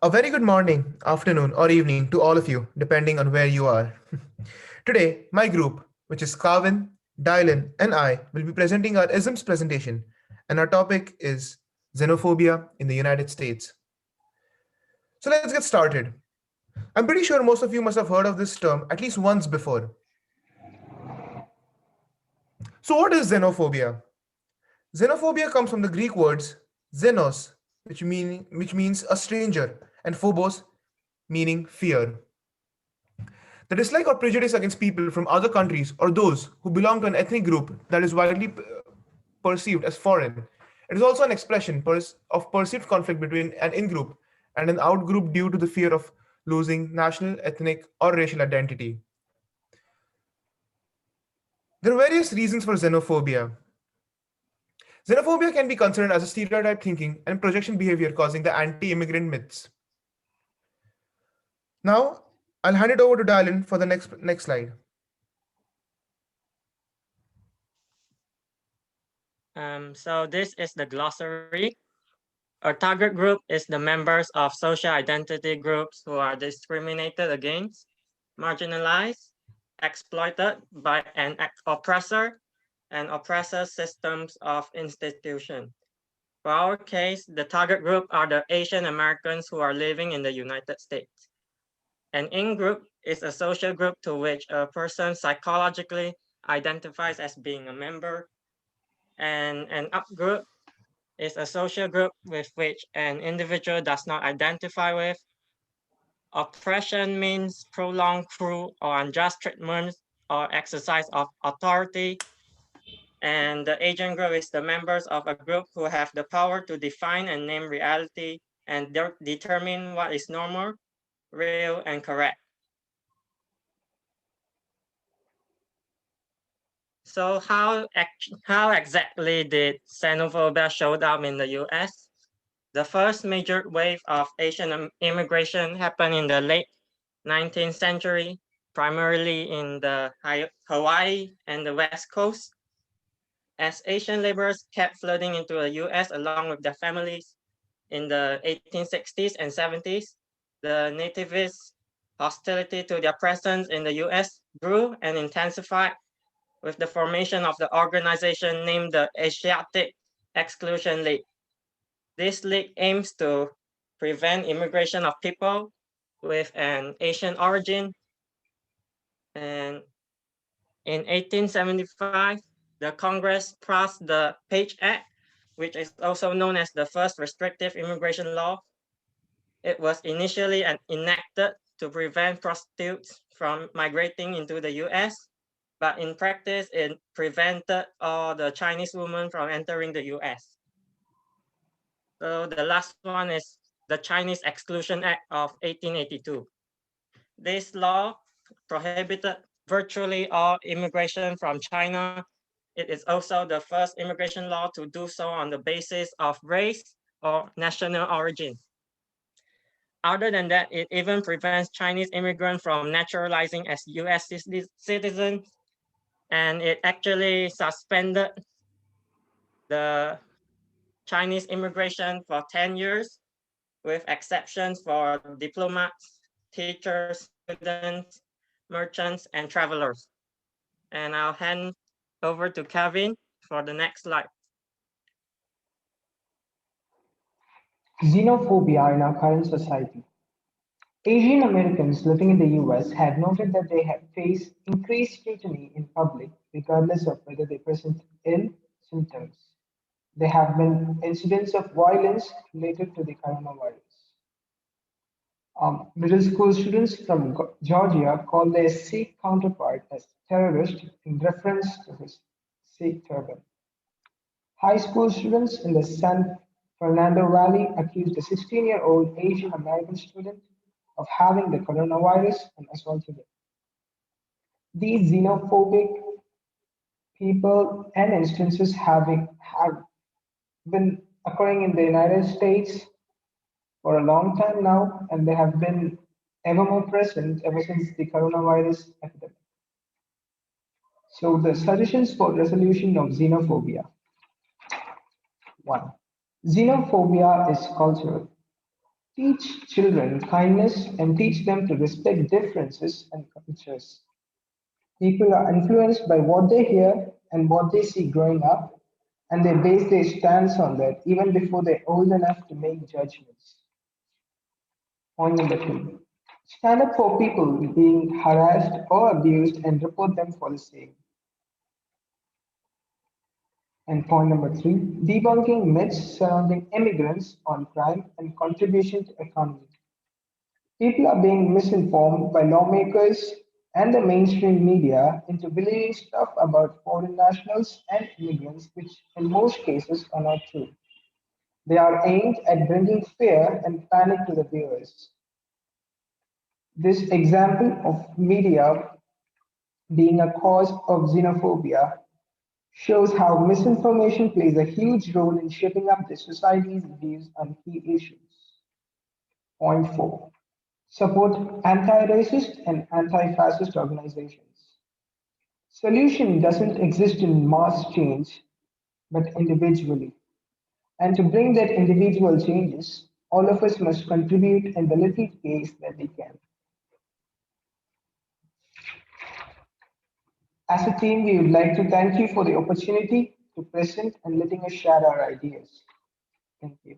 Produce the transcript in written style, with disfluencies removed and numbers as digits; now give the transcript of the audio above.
A very good morning, afternoon, or evening to all of you, depending on where you are. Today, my group, which is Carvin, Dylan, and I, will be presenting our ISMS presentation, and our topic is xenophobia in the United States. So let's get started. I'm pretty sure most of you must have heard of this term at least once before. So, what is xenophobia? Xenophobia comes from the Greek words xenos, which means a stranger, and phobos, meaning fear. The dislike or prejudice against people from other countries or those who belong to an ethnic group that is widely perceived as foreign. It is also an expression of perceived conflict between an in group and an out group due to the fear of losing national, ethnic, or racial identity. There are various reasons for xenophobia. Xenophobia can be considered as a stereotype thinking and projection behavior causing the anti immigrant myths. Now, I'll hand it over to Dylan for the next slide. So this is the glossary. Our target group is the members of social identity groups who are discriminated against, marginalized, exploited by an oppressor, and oppressor systems of institution. For our case, the target group are the Asian Americans who are living in the United States. An in-group is a social group to which a person psychologically identifies as being a member, and an up-group is a social group with which an individual does not identify with. Oppression means prolonged, cruel, or unjust treatment or exercise of authority. And the agent group is the members of a group who have the power to define and name reality and determine what is normal, real, and correct. So how exactly did xenophobia show up in the US? The first major wave of Asian immigration happened in the late 19th century, primarily in the Hawaii and the West Coast. As Asian laborers kept flooding into the US along with their families in the 1860s and 70s, the nativists' hostility to their presence in the US grew and intensified with the formation of the organization named the Asiatic Exclusion League. This league aims to prevent immigration of people with an Asian origin. And in 1875, the Congress passed the Page Act, which is also known as the first restrictive immigration law. It was initially enacted to prevent prostitutes from migrating into the US, but in practice, it prevented all the Chinese women from entering the US. So the last one is the Chinese Exclusion Act of 1882. This law prohibited virtually all immigration from China. It is also the first immigration law to do so on the basis of race or national origin. Other than that, it even prevents Chinese immigrants from naturalizing as US citizens, and it actually suspended the Chinese immigration for 10 years, with exceptions for diplomats, teachers, students, merchants, and travelers. And I'll hand over to Kevin for the next slide. Xenophobia in our current society. Asian Americans living in the US have noted that they have faced increased scrutiny in public, regardless of whether they present ill symptoms. There have been incidents of violence related to the coronavirus. Middle school students from Georgia call their Sikh counterpart as terrorist in reference to his Sikh turban. High school students in the San Fernando Valley accused a 16-year-old Asian American student of having the coronavirus and assaulted him. These xenophobic people and instances have been occurring in the United States for a long time now, and they have been ever more present ever since the coronavirus epidemic. So, the suggestions for resolution of xenophobia. 1. Xenophobia is cultural. Teach children kindness and teach them to respect differences and cultures. People are influenced by what they hear and what they see growing up, and they base their stance on that even before they're old enough to make judgments. Point number two, stand up for people being harassed or abused and report them for the same. And point number three, debunking myths surrounding immigrants on crime and contribution to economy. People are being misinformed by lawmakers and the mainstream media into believing stuff about foreign nationals and immigrants, which in most cases are not true. They are aimed at bringing fear and panic to the viewers. This example of media being a cause of xenophobia shows how misinformation plays a huge role in shaping up the society's views on key issues. Point four, support anti-racist and anti-fascist organizations. Solution doesn't exist in mass change, but individually. And to bring that individual changes, all of us must contribute in the little ways that we can. As a team, we would like to thank you for the opportunity to present and letting us share our ideas. Thank you.